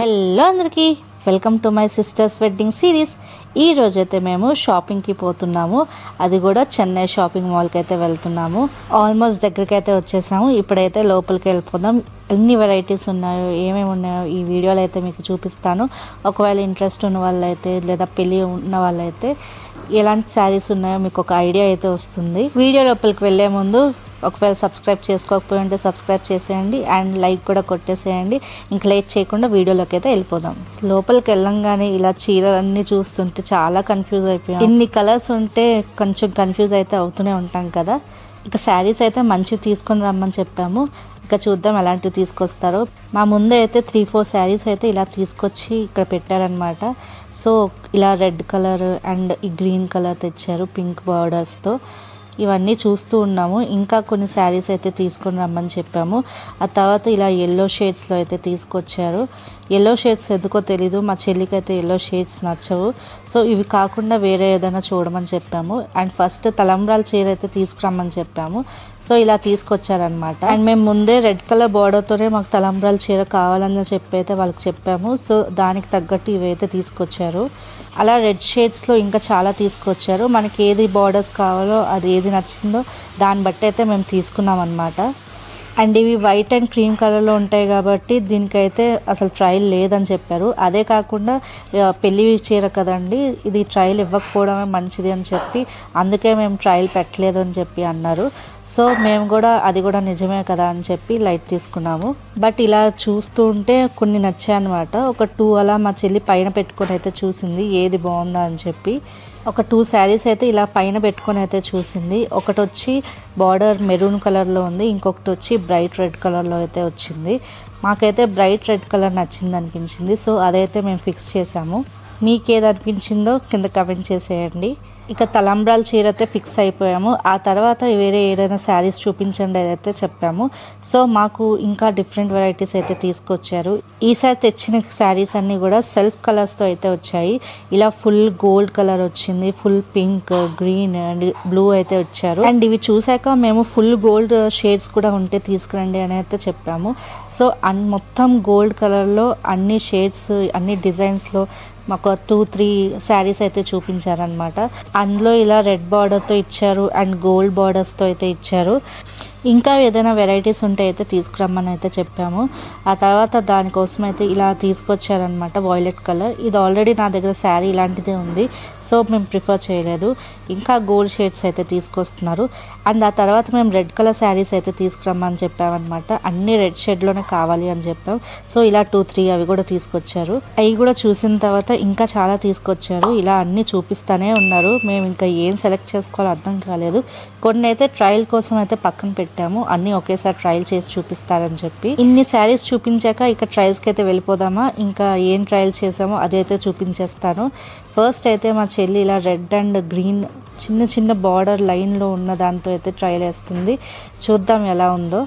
Hello అందరికీ welcome to my sisters wedding series. ఈ రోజైతే మేము షాపింగ్కి పోతున్నాము. అది కూడా చెన్నై షాపింగ్ మాల్కి అయితే వెళ్తున్నాము. ఆల్మోస్ట్ దగ్గరికి అయితే వచ్చేసాము. ఇప్పుడైతే లోపలికి వెళ్ళిపోదాం. ఎన్ని వెరైటీస్ ఉన్నాయో ఏమేమి ఉన్నాయో ఈ వీడియోలో అయితే మీకు చూపిస్తాను. ఒకవేళ ఇంట్రెస్ట్ ఉన్న వాళ్ళైతే లేదా పెళ్ళి ఉన్న వాళ్ళైతే ఎలాంటి శారీస్ ఉన్నాయో మీకు ఒక ఐడియా అయితే వస్తుంది. వీడియో లోపలికి వెళ్ళే ముందు ఒకవేళ సబ్స్క్రైబ్ చేసుకోకపోయి ఉంటే సబ్స్క్రైబ్ చేసేయండి అండ్ లైక్ కూడా కొట్టేసేయండి. ఇంక లేట్ చేయకుండా వీడియోలోకి అయితే వెళ్ళిపోదాం. లోపలికి వెళ్ళంగానే ఇలా చీరలన్నీ చూస్తుంటే చాలా కన్ఫ్యూజ్ అయిపోయాం. ఇన్ని కలర్స్ ఉంటే కొంచెం కన్ఫ్యూజ్ అయితే అవుతూనే ఉంటాం కదా. ఇక శారీస్ అయితే మంచివి తీసుకొని రమ్మని చెప్పాము. ఇక చూద్దాం ఎలాంటివి తీసుకొస్తారో. మా ముందే అయితే 3-4 శారీస్ అయితే ఇలా తీసుకొచ్చి ఇక్కడ పెట్టారనమాట. సో ఇలా రెడ్ కలర్ అండ్ ఈ గ్రీన్ కలర్ తెచ్చారు పింక్ బార్డర్స్తో. ఇవన్నీ చూస్తూ ఉన్నాము. ఇంకా కొన్ని శారీస్ అయితే తీసుకొని రమ్మని చెప్పాము. ఆ తర్వాత ఇలా ఎల్లో షేడ్స్లో అయితే తీసుకొచ్చారు. ఎల్లో షేడ్స్ ఎందుకో తెలీదు, మా చెల్లికి అయితే ఎల్లో షేడ్స్ నచ్చవు. సో ఇవి కాకుండా వేరే ఏదైనా చూడమని చెప్పాము. అండ్ ఫస్ట్ తలంబ్రాల చీర అయితే తీసుకురమ్మని చెప్పాము. సో ఇలా తీసుకొచ్చారనమాట. అండ్ మేము ముందే రెడ్ కలర్ బార్డర్తోనే మాకు తలంబ్రాల చీర కావాలని చెప్పి అయితే వాళ్ళకి చెప్పాము. సో దానికి తగ్గట్టు ఇవైతే తీసుకొచ్చారు. అలా రెడ్ షేడ్స్లో ఇంకా చాలా తీసుకొచ్చారు. మనకి ఏది బార్డర్స్ కావాలో అది ఏది నచ్చిందో దాన్ని బట్టి అయితే మేము తీసుకున్నాం అనమాట. అండ్ ఇవి వైట్ అండ్ క్రీమ్ కలర్లో ఉంటాయి కాబట్టి దీనికైతే అసలు ట్రయల్ లేదని చెప్పారు. అదే కాకుండా పెళ్లి చీర కదండి, ఇది ట్రయల్ ఇవ్వకపోవడమే మంచిది అని చెప్పి అందుకే మేము ట్రయల్ పెట్టలేదు అని చెప్పి అన్నారు. సో మేము కూడా అది కూడా నిజమే కదా అని చెప్పి లైట్ తీసుకున్నాము. బట్ ఇలా చూస్తూ ఉంటే కొన్ని నచ్చాయి అనమాట. ఒక 2 అలా మా చెల్లి పైన పెట్టుకొని అయితే చూసింది ఏది బాగుందా అని చెప్పి. ఒక 2 శారీస్ అయితే ఇలా పైన పెట్టుకొని అయితే చూసింది. ఒకటి వచ్చి బార్డర్ మెరూన్ కలర్లో ఉంది, ఇంకొకటి వచ్చి బ్రైట్ రెడ్ కలర్లో అయితే వచ్చింది. మాకైతే బ్రైట్ రెడ్ కలర్ నచ్చింది అనిపించింది. సో అదైతే మేము ఫిక్స్ చేసాము. మీకేది అనిపించిందో కింద కమెంట్ చేసేయండి. ఇక తలంబ్రాల చీర అయితే ఫిక్స్ అయిపోయాము. ఆ తర్వాత వేరే ఏదైనా శారీస్ చూపించండి అయితే చెప్పాము. సో మాకు ఇంకా డిఫరెంట్ వెరైటీస్ అయితే తీసుకొచ్చారు. ఈసారి తెచ్చిన శారీస్ అన్నీ కూడా సెల్ఫ్ కలర్స్తో అయితే వచ్చాయి. ఇలా ఫుల్ గోల్డ్ కలర్ వచ్చింది, full pink, green and blue అయితే వచ్చారు. అండ్ ఇవి చూసాక మేము ఫుల్ గోల్డ్ షేడ్స్ కూడా ఉంటే తీసుకురండి అని అయితే చెప్పాము. సో మొత్తం గోల్డ్ కలర్లో అన్ని షేడ్స్ అన్ని డిజైన్స్లో మాకు 2-3 శారీస్ అయితే చూపించారనమాట. అందులో ఇలా రెడ్ బార్డర్తో ఇచ్చారు అండ్ గోల్డ్ బార్డర్స్తో అయితే ఇచ్చారు. ఇంకా ఏదైనా వెరైటీస్ ఉంటే అయితే తీసుకురమ్మని అయితే చెప్పాము. ఆ తర్వాత దానికోసం అయితే ఇలా తీసుకొచ్చారనమాట వైలెట్ కలర్. ఇది ఆల్రెడీ నా దగ్గర శారీ ఇలాంటిదే ఉంది, సో మేము ప్రిఫర్ చేయలేదు. ఇంకా గోల్డ్ షేడ్స్ అయితే తీసుకొస్తున్నారు. అండ్ ఆ తర్వాత మేము రెడ్ కలర్ శారీస్ అయితే తీసుకురమ్మని చెప్పామన్నమాట. అన్ని రెడ్ షేడ్లోనే కావాలి అని చెప్పాం. సో ఇలా 2-3 అవి కూడా తీసుకొచ్చారు. అవి కూడా చూసిన తర్వాత ఇంకా చాలా తీసుకొచ్చారు. ఇలా అన్నీ చూపిస్తూనే ఉన్నారు. మేము ఇంకా ఏం సెలెక్ట్ చేసుకోవాలో అర్థం కాలేదు. కొన్ని అయితే ట్రయల్ కోసం అయితే పక్కన పెట్టాము, అన్నీ ఒకేసారి ట్రయల్ చేసి చూపిస్తారని చెప్పి. ఇన్ని శారీస్ చూపించాక ఇక ట్రయల్స్కి అయితే వెళ్ళిపోదామా. ఇంకా ఏం ట్రయల్ చేసామో అదైతే చూపించేస్తాను. ఫస్ట్ అయితే మా చెల్లి ఇలా రెడ్ అండ్ గ్రీన్ చిన్న చిన్న బార్డర్ లైన్లో ఉన్న దాంతో అయితే ట్రయల్ వేస్తుంది. చూద్దాం ఎలా ఉందో.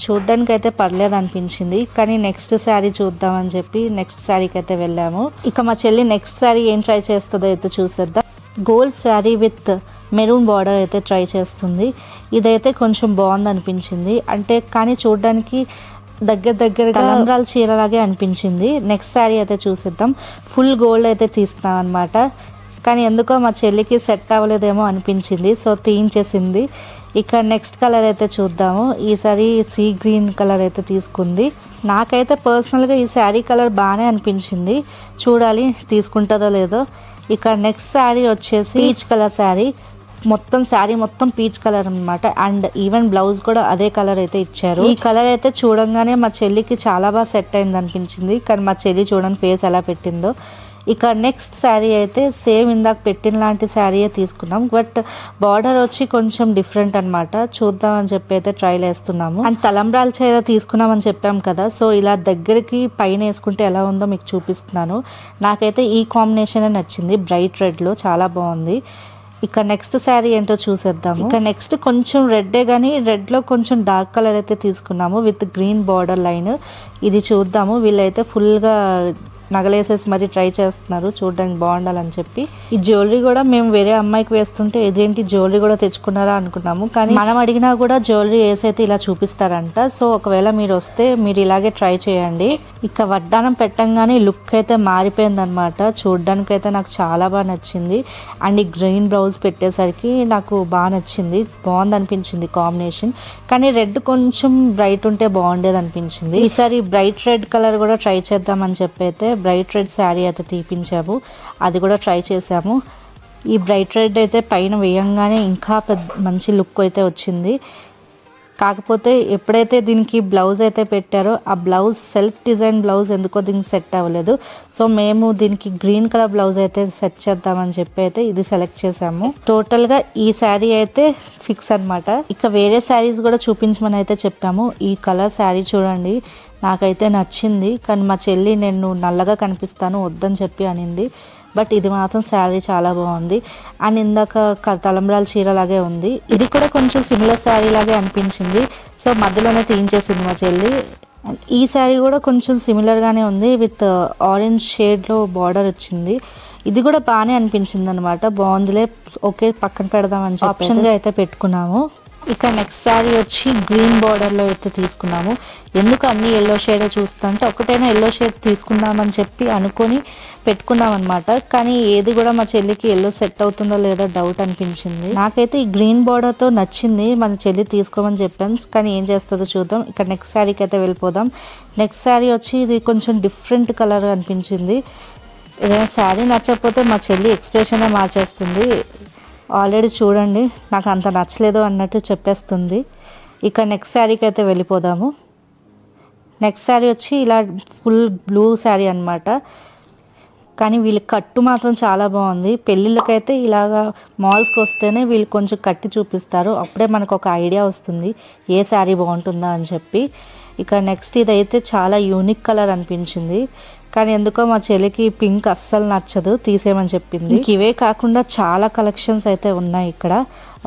చూడ్డానికి అయితే పర్లేదు అనిపించింది, కానీ నెక్స్ట్ శారీ చూద్దామని చెప్పి నెక్స్ట్ శారీకి అయితే వెళ్ళాము. ఇక మా చెల్లి నెక్స్ట్ శారీ ఏం ట్రై చేస్తుందో అయితే చూసేద్దాం. Gold sari with maroon border అయితే ట్రై చేస్తుంది. ఇదైతే కొంచెం బాగుంది అనిపించింది, అంటే కానీ చూడడానికి దగ్గర తలంబ్రాల చీరలాగే అనిపించింది. నెక్స్ట్ శారీ అయితే చూసేద్దాం. ఫుల్ గోల్డ్ అయితే తీస్తాం అనమాట, కానీ ఎందుకో మా చెల్లికి సెట్ అవ్వలేదేమో అనిపించింది, సో తీయించేసింది. ఇక నెక్స్ట్ కలర్ అయితే చూద్దాము. ఈసారి సీ గ్రీన్ కలర్ అయితే తీసుకుంది. నాకైతే పర్సనల్గా ఈ శారీ కలర్ బాగానే అనిపించింది, చూడాలి తీసుకుంటుందో లేదో. ఇక నెక్స్ట్ శారీ వచ్చేసి పీచ్ కలర్ శారీ. మొత్తం శారీ మొత్తం పీచ్ కలర్ అనమాట. అండ్ ఈవెన్ బ్లౌజ్ కూడా అదే కలర్ అయితే ఇచ్చారు. ఈ కలర్ అయితే చూడంగానే మా చెల్లికి చాలా బాగా సెట్ అయింది అనిపించింది, కానీ మా చెల్లి చూడండి ఫేస్ ఎలా పెట్టిందో. ఇక నెక్స్ట్ శారీ అయితే సేమ్ ఇందాక పెట్టిన లాంటి శారీయే తీసుకున్నాం, బట్ బార్డర్ వచ్చి కొంచెం డిఫరెంట్ అనమాట. చూద్దామని చెప్పి అయితే ట్రైల్ వేస్తున్నాము. అండ్ తలంబ్రాల చీర తీసుకున్నామని చెప్పాం కదా, సో ఇలా దగ్గరికి పైన వేసుకుంటే ఎలా ఉందో మీకు చూపిస్తున్నాను. నాకైతే ఈ కాంబినేషన్ నచ్చింది, బ్రైట్ రెడ్లో చాలా బాగుంది. ఇక నెక్స్ట్ శారీ ఏంటో చూసేద్దాము. ఇక నెక్స్ట్ కొంచెం రెడ్డే, కానీ రెడ్లో కొంచెం డార్క్ కలర్ అయితే తీసుకున్నాము విత్ గ్రీన్ బార్డర్ లైన్. ఇది చూద్దాము. వీళ్ళైతే ఫుల్గా నగలేసేసి మరి ట్రై చేస్తున్నారు చూడడానికి బాగుండాలని చెప్పి. ఈ జ్యువెలరీ కూడా మేము వేరే అమ్మాయికి వేస్తుంటే ఇదేంటి జ్యువెలరీ కూడా తెచ్చుకున్నారా అనుకున్నాము, కానీ మనం అడిగినా కూడా జ్యువెలరీ వేసైతే ఇలా చూపిస్తారంట. సో ఒకవేళ మీరు వస్తే మీరు ఇలాగే ట్రై చేయండి. ఇక వడ్డానం పెట్టంగానే లుక్ అయితే మారిపోయింది అనమాట. చూడడానికి అయితే నాకు చాలా బాగా నచ్చింది. అండ్ ఈ గ్రీన్ బ్లౌజ్ పెట్టేసరికి నాకు బాగా నచ్చింది, బాగుంది అనిపించింది కాంబినేషన్. కానీ రెడ్ కొంచెం బ్రైట్ ఉంటే బాగుండేది అనిపించింది. ఈసారి బ్రైట్ రెడ్ కలర్ కూడా ట్రై చేద్దామని చెప్పి అయితే బ్రైట్ రెడ్ శారీ అయితే తీపించాము, అది కూడా ట్రై చేసాము. ఈ బ్రైట్ రెడ్ అయితే పైన వేయంగానే ఇంకా మంచి లుక్ అయితే వచ్చింది. కాకపోతే ఎప్పుడైతే దీనికి బ్లౌజ్ అయితే పెట్టారో ఆ బ్లౌజ్ సెల్ఫ్ డిజైన్ బ్లౌజ్ ఎందుకో దీనికి సెట్ అవ్వలేదు. సో మేము దీనికి గ్రీన్ కలర్ బ్లౌజ్ అయితే సెట్ చేద్దామని చెప్పి అయితే ఇది సెలెక్ట్ చేసాము. టోటల్గా ఈ శారీ అయితే ఫిక్స్ అనమాట. ఇక వేరే శారీస్ కూడా చూపించమని అయితే చెప్పాము. ఈ కలర్ శారీ చూడండి, నాకైతే నచ్చింది. కానీ మా చెల్లి నేను నల్లగా కనిపిస్తాను వద్దని చెప్పి అనింది. బట్ ఇది మాత్రం శారీ చాలా బాగుంది. అండ్ ఇందాక తలంబ్రాల చీర లాగే ఉంది, ఇది కూడా కొంచెం సిమిలర్ శారీ లాగే అనిపించింది. సో మధ్యలోనే తీయించేసింది మా చెల్లి. ఈ శారీ కూడా కొంచెం సిమిలర్గానే ఉంది, విత్ ఆరెంజ్ షేడ్లో బార్డర్ వచ్చింది. ఇది కూడా బాగానే అనిపించింది అనమాట. బాగుందిలే, ఓకే పక్కన పెడదామని ఆప్షన్గా అయితే పెట్టుకున్నాము. ఇక నెక్స్ట్ శారీ వచ్చి గ్రీన్ బార్డర్లో అయితే తీసుకున్నాము. ఎందుకు అన్ని ఎల్లో షేడ్ చూస్తుంటే ఒకటైనా ఎల్లో షేడ్ తీసుకుందామని చెప్పి అనుకొని పెట్టుకున్నాం అనమాట. కానీ ఏది కూడా మా చెల్లికి ఎల్లో సెట్ అవుతుందో లేదో డౌట్ అనిపించింది. నాకైతే ఈ గ్రీన్ బార్డర్తో నచ్చింది, మన చెల్లి తీసుకోమని చెప్పాం. కానీ ఏం చేస్తుందో చూద్దాం. ఇక నెక్స్ట్ శారీకి అయితే వెళ్ళిపోదాం. నెక్స్ట్ శారీ వచ్చి ఇది కొంచెం డిఫరెంట్ కలర్ అనిపించింది. ఏదైనా శారీ నచ్చకపోతే మా చెల్లి ఎక్స్ప్రెషనే మార్చేస్తుంది. ఆల్రెడీ చూడండి నాకు అంత నచ్చలేదు అన్నట్టు చెప్పేస్తుంది. ఇక నెక్స్ట్ శారీకి అయితే వెళ్ళిపోదాము. నెక్స్ట్ శారీ వచ్చి ఇలా ఫుల్ బ్లూ శారీ అనమాట. కానీ వీళ్ళ కట్టు మాత్రం చాలా బాగుంది. పెళ్ళిళ్ళకైతే ఇలాగా మాల్స్కి వస్తేనే వీళ్ళు కొంచెం కట్టి చూపిస్తారు, అప్పుడే మనకు ఒక ఐడియా వస్తుంది ఏ శారీ బాగుంటుందా అని చెప్పి. ఇక నెక్స్ట్ ఇదైతే చాలా యూనిక్ కలర్ అనిపించింది. కానీ ఎందుకో మా చెల్లికి పింక్ అస్సలు నచ్చదు, తీసేయమని చెప్పింది. ఇవే కాకుండా చాలా కలెక్షన్స్ అయితే ఉన్నాయి ఇక్కడ.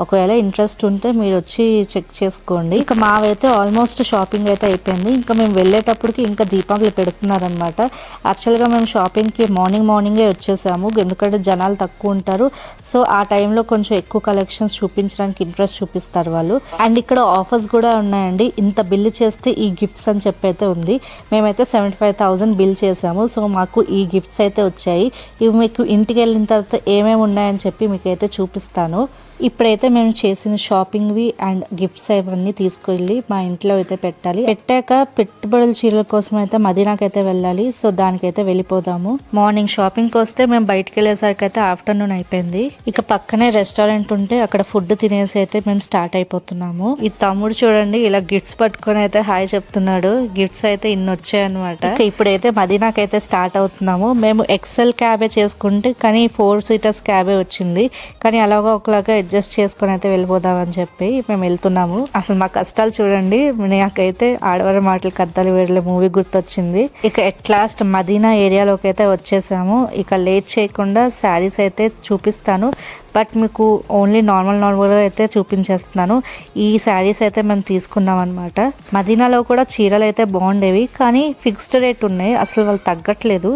ఒకవేళ ఇంట్రెస్ట్ ఉంటే మీరు వచ్చి చెక్ చేసుకోండి. ఇక మావైతే ఆల్మోస్ట్ షాపింగ్ అయితే అయిపోయింది. ఇంకా మేము వెళ్ళేటప్పటికి ఇంకా దీపావళి పెడుతున్నారనమాట. యాక్చువల్గా మేము షాపింగ్కి మార్నింగే వచ్చేసాము, ఎందుకంటే జనాలు తక్కువ ఉంటారు. సో ఆ టైంలో కొంచెం ఎక్కువ కలెక్షన్స్ చూపించడానికి ఇంట్రెస్ట్ చూపిస్తారు వాళ్ళు. అండ్ ఇక్కడ ఆఫర్స్ కూడా ఉన్నాయండి. ఇంత బిల్ చేస్తే ఈ గిఫ్ట్స్ అని చెప్పి అయితే ఉంది. మేమైతే 75,000 బిల్ చేసాము. సో మాకు ఈ గిఫ్ట్స్ అయితే వచ్చాయి. ఇవి మీకు ఇంటికి వెళ్ళిన తర్వాత ఏమేమి ఉన్నాయని చెప్పి మీకైతే చూపిస్తాను. ఇప్పుడైతే మేము చేసిన షాపింగ్వి అండ్ గిఫ్ట్స్ అవన్నీ తీసుకెళ్ళి మా ఇంట్లో అయితే పెట్టాలి. పెట్టాక పెట్టుబడుల చీరల కోసం అయితే మదీనాకైతే వెళ్ళాలి. సో దానికైతే వెళ్ళిపోదాము. మార్నింగ్ షాపింగ్కి వస్తే మేము బయటకు వెళ్ళేసరికి అయితే ఆఫ్టర్నూన్ అయిపోయింది. ఇక పక్కనే రెస్టారెంట్ ఉంటే అక్కడ ఫుడ్ తినేసి అయితే మేము స్టార్ట్ అయిపోతున్నాము. ఈ తమ్ముడు చూడండి ఇలా గిఫ్ట్స్ పట్టుకొని అయితే హాయ్ చెప్తున్నాడు. గిఫ్ట్స్ అయితే ఇన్ని వచ్చాయన్నమాట. ఇప్పుడైతే మదీనాకైతే స్టార్ట్ అవుతున్నాము. మేము ఎక్సెల్ క్యాబే చేసుకుంటే కానీ 4 సీటర్స్ క్యాబే వచ్చింది. కానీ అలాగా ఒకలాగా అడ్జస్ట్ చేసుకొని అయితే వెళ్ళిపోదామని చెప్పి మేము వెళ్తున్నాము. అసలు మా కష్టాలు చూడండి. నాకైతే ఆడవారి మాటలు కద్దాలి వేరే మూవీ గుర్తొచ్చింది. ఇక ఎట్ లాస్ట్ మదీనా ఏరియాలోకి అయితే వచ్చేసాము. ఇక లేట్ చేయకుండా శారీస్ అయితే చూపిస్తాను, బట్ మీకు ఓన్లీ నార్మల్గా అయితే చూపించేస్తున్నాను. ఈ శారీస్ అయితే మేము తీసుకున్నాం అనమాట. మదీనాలో కూడా చీరలు అయితే బాగుండేవి, కానీ ఫిక్స్డ్ రేట్ ఉన్నాయి, అసలు వాళ్ళు తగ్గట్లేదు.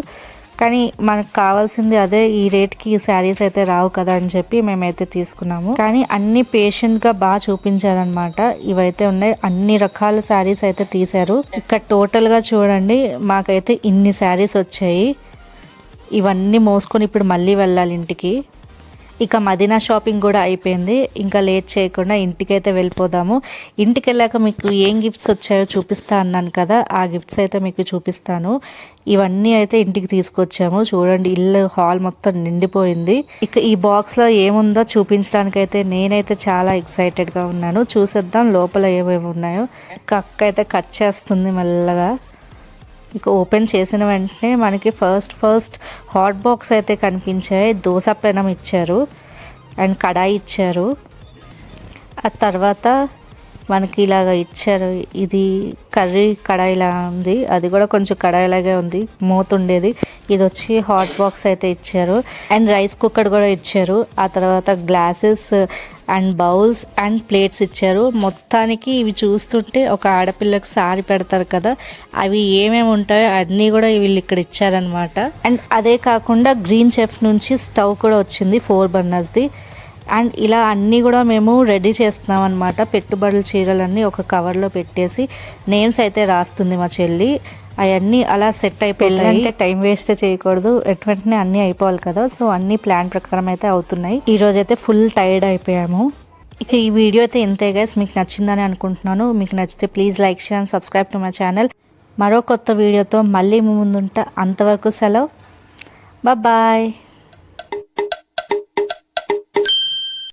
కానీ మనకు కావాల్సింది అదే, ఈ రేట్కి ఈ శారీస్ అయితే రావు కదా అని చెప్పి మేమైతే తీసుకున్నాము. కానీ అన్ని పేషెంట్గా బాగా చూపించారనమాట. ఇవైతే ఉన్నాయి, అన్ని రకాల శారీస్ అయితే తీశారు. ఇక్కడ టోటల్గా చూడండి మాకైతే ఇన్ని శారీస్ వచ్చాయి. ఇవన్నీ మోసుకొని ఇప్పుడు మళ్ళీ వెళ్ళాలి ఇంటికి. ఇక మదీనా షాపింగ్ కూడా అయిపోయింది. ఇంకా లేట్ చేయకుండా ఇంటికైతే వెళ్ళిపోదాము. ఇంటికి వెళ్ళాక మీకు ఏం గిఫ్ట్స్ వచ్చాయో చూపిస్తా అన్నాను కదా, ఆ గిఫ్ట్స్ అయితే మీకు చూపిస్తాను. ఇవన్నీ అయితే ఇంటికి తీసుకొచ్చాము. చూడండి ఇల్లు హాల్ మొత్తం నిండిపోయింది. ఇక ఈ బాక్స్లో ఏముందో చూపించడానికి అయితే నేనైతే చాలా ఎక్సైటెడ్గా ఉన్నాను. చూసేద్దాం లోపల ఏమేమి ఉన్నాయో. ఇక అక్క అయితే కట్ చేస్తుంది మెల్లగా. ఇక ఓపెన్ చేసిన వెంటనే మనకి ఫస్ట్ హాట్ బాక్స్ అయితే కనిపించాయి. దోశ పెనం ఇచ్చారు అండ్ కడాయి ఇచ్చారు. ఆ తర్వాత మనకి ఇలాగ ఇచ్చారు. ఇది కర్రీ కడాయిలా ఉంది, అది కూడా కొంచెం కడాయిలాగే ఉంది, మూత ఉండేది. ఇది వచ్చి హాట్ బాక్స్ అయితే ఇచ్చారు అండ్ రైస్ కుక్కర్ కూడా ఇచ్చారు. ఆ తర్వాత glasses and bowls and plates ఇచ్చారు. మొత్తానికి ఇవి చూస్తుంటే ఒక ఆడపిల్లకి సారి పెడతారు కదా, అవి ఏమేమి ఉంటాయో అన్నీ కూడా వీళ్ళు ఇక్కడ ఇచ్చారనమాట. అండ్ అదే కాకుండా గ్రీన్ చెఫ్ నుంచి స్టవ్ కూడా వచ్చింది 4 బర్నర్స్ది. అండ్ ఇలా అన్నీ కూడా మేము రెడీ చేస్తున్నాం అనమాట. పెట్టుబడుల చీరలన్నీ ఒక కవర్లో పెట్టేసి నేమ్స్ అయితే రాస్తుంది మా చెల్లి. అవన్నీ అలా సెట్ అయిపోయాయి. అంటే టైం వేస్ట్ చేయకూడదు, వెంటనే అన్నీ అయిపోవాలి కదా, సో అన్నీ ప్లాన్ ప్రకారం అయితే అవుతున్నాయి. ఈ రోజు అయితే ఫుల్ టైర్డ్ అయిపోయాము. ఇక ఈ వీడియో అయితే ఇంతే గైస్, మీకు నచ్చిందని అనుకుంటున్నాను. మీకు నచ్చితే please like, share and subscribe to my channel. మరో కొత్త వీడియోతో మళ్ళీ ముందుంటా. అంతవరకు సెలవు, బాయ్.